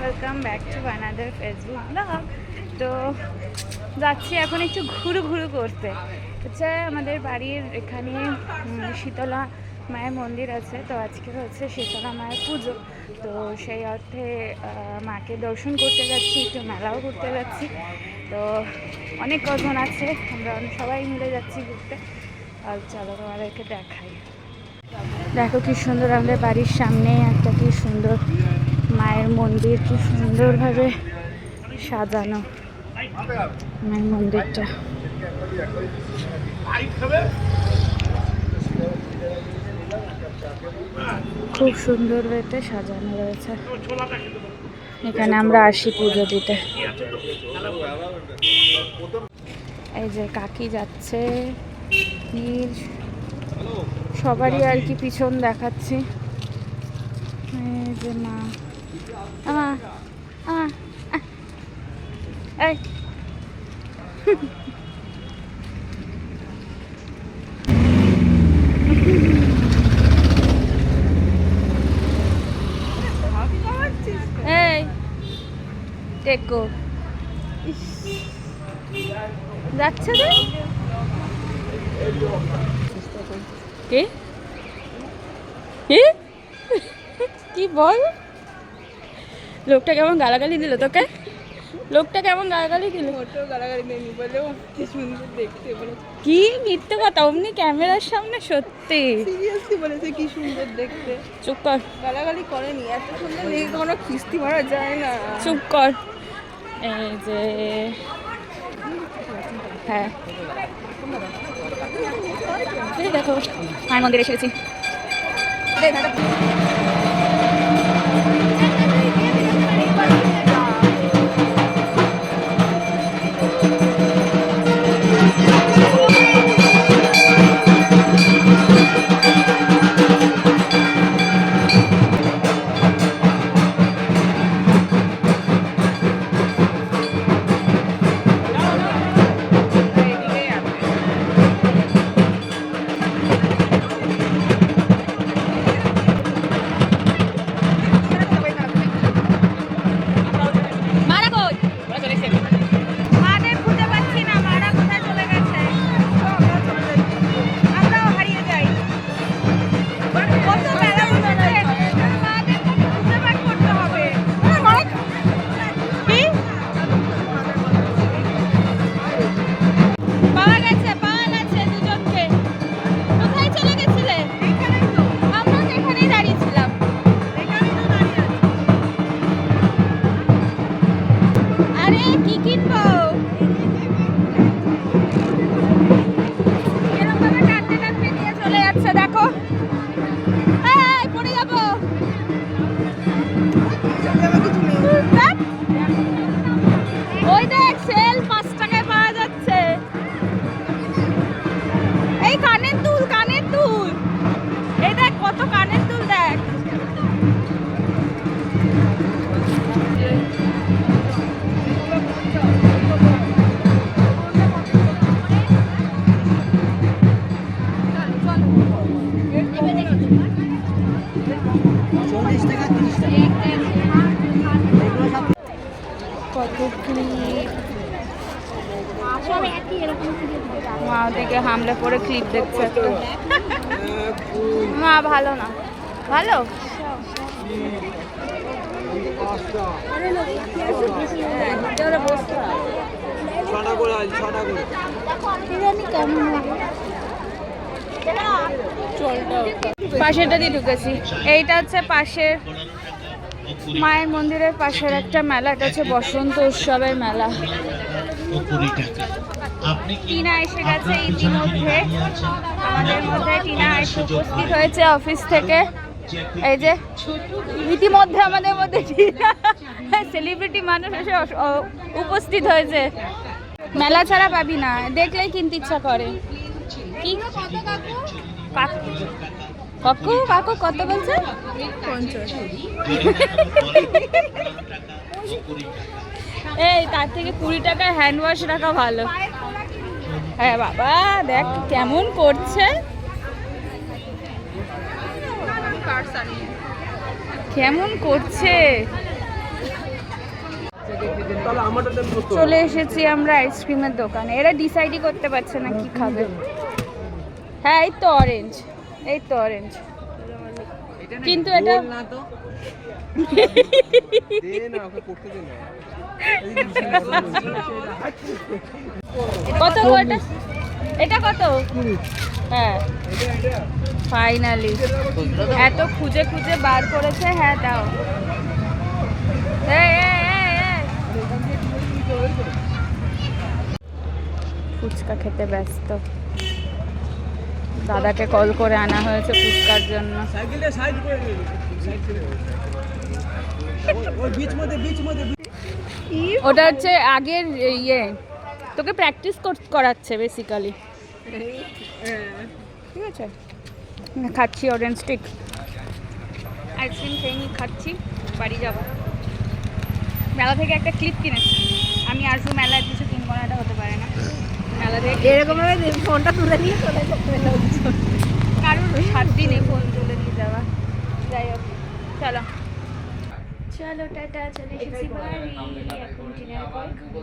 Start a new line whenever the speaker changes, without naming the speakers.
Welcome back to another Facebook blog. তো যাচ্ছি এখন একটু ঘুরু করতে। হচ্ছে আমাদের বাড়ির এখানে শীতলা মায়ের মন্দির আছে, তো আজকে হচ্ছে শীতলা মায়ের পুজো। তো সেই অর্থে মাকে দর্শন করতে যাচ্ছি, একটু মেলাও ঘুরতে যাচ্ছি। তো অনেক কজন আছে, আমরা সবাই মিলে যাচ্ছি ঘুরতে। আর চলো তোমাদেরকে দেখাই। দেখো কি সুন্দর, আমাদের বাড়ির সামনে একটা কি সুন্দর মায়ের মন্দির, কি সুন্দরভাবে সাজানো মায়ের মন্দিরটা। খুব সুন্দরভাবে সাজানো রয়েছে। এখানে আমরা আসি পুজো দিতে। এই যে কাকি যাচ্ছে, সবারই আর কি পিছন দেখাচ্ছি। এই যে মা, এই টেকো যাচ্ছে রে। কে কি বল? লোকটা কেমন গালাগালি দিল তোকে? লোকটা কেমন গালাগালি দিল? গালাগালি দেয়নি, বলে কি সুন্দর দেখতে বলেছে। কি মিথ্যে কথা, অমনি ক্যামেরার সামনে সত্যি সিরিয়াসলি বলেছে কি সুন্দর দেখতে। চুপ কর, গালাগালি করেনি। এত সুন্দর দেখে কোনো কিস্তি মারা যায় না। চুপ কর। এই যে হ্যাঁ, দেখো মায়ের মন্দিরে এসেছি। মা ওদিকে হামলে পরে ক্লিপ দেখছে একটা। মা ভালো না, ভালো পাশেরটা দিয়ে ঢুকেছি। এইটা হচ্ছে পাশের মায়ের মন্দিরের পাশের একটা মেলা, এটা হচ্ছে বসন্ত উৎসবের মেলা। টিনা এসে গেছে ইতিমধ্যে, আমাদের মধ্যে টিনা এসে উপস্থিত হয়েছে অফিস থেকে। এই যে ইতিমধ্যে আমাদের মধ্যে টিনা সেলিব্রিটি মানুষ এসে উপস্থিত হয়েছে। মেলা ছাড়া পাবি না, দেখলেই কিনতে ইচ্ছা করে। কি কাকু কাকু কত বলছে? 50। এই তার থেকে 20 টাকার হ্যান্ড ওয়াশ রাখা ভালো। হ্যাঁ বাবা, দেখ কেমন করছে। কেমন করছে। চলে এসেছি আমরা আইসক্রিমের দোকানে। এরা ডিসাইডই করতে পারছে না কি খাবে। হ্যাঁ এই তো অরেঞ্জ, এই তো অরেঞ্জ, কিন্তু এটা কত এটা, এটা কত? হ্যাঁ ফাইনালি এত খুঁজে খুঁজে বার করেছে। হ্যাঁ দাও। ফুচকা খেতে ব্যস্ত, দাদাকে কল করে আনা হয়েছে ফুচকার জন্য। ওটা হচ্ছে আগের ইয়ে, তোকে প্র্যাকটিস করাচ্ছে বেসিক্যালি। ঠিক আছে, খাচ্ছি অরেঞ্জ স্টিক, আইসক্রিম খেয়ে নিয়ে খাচ্ছি, বাড়ি যাবো। মেলা থেকে একটা ক্লিপ কিনেছি আমি, আসবো মেলায় কিছু কিনবো না, এটা হতে পারে না। মেলা থেকে এরকম ভাবে ফোনটা তুলে নিয়ে চলে যেতে, কারণ 7 দিনে ফোন তুলে নিয়ে যাওয়া। যাই হোক চলো চলো টাটা, চলে এসেছি বাড়ি। এখন ডিনার করবো।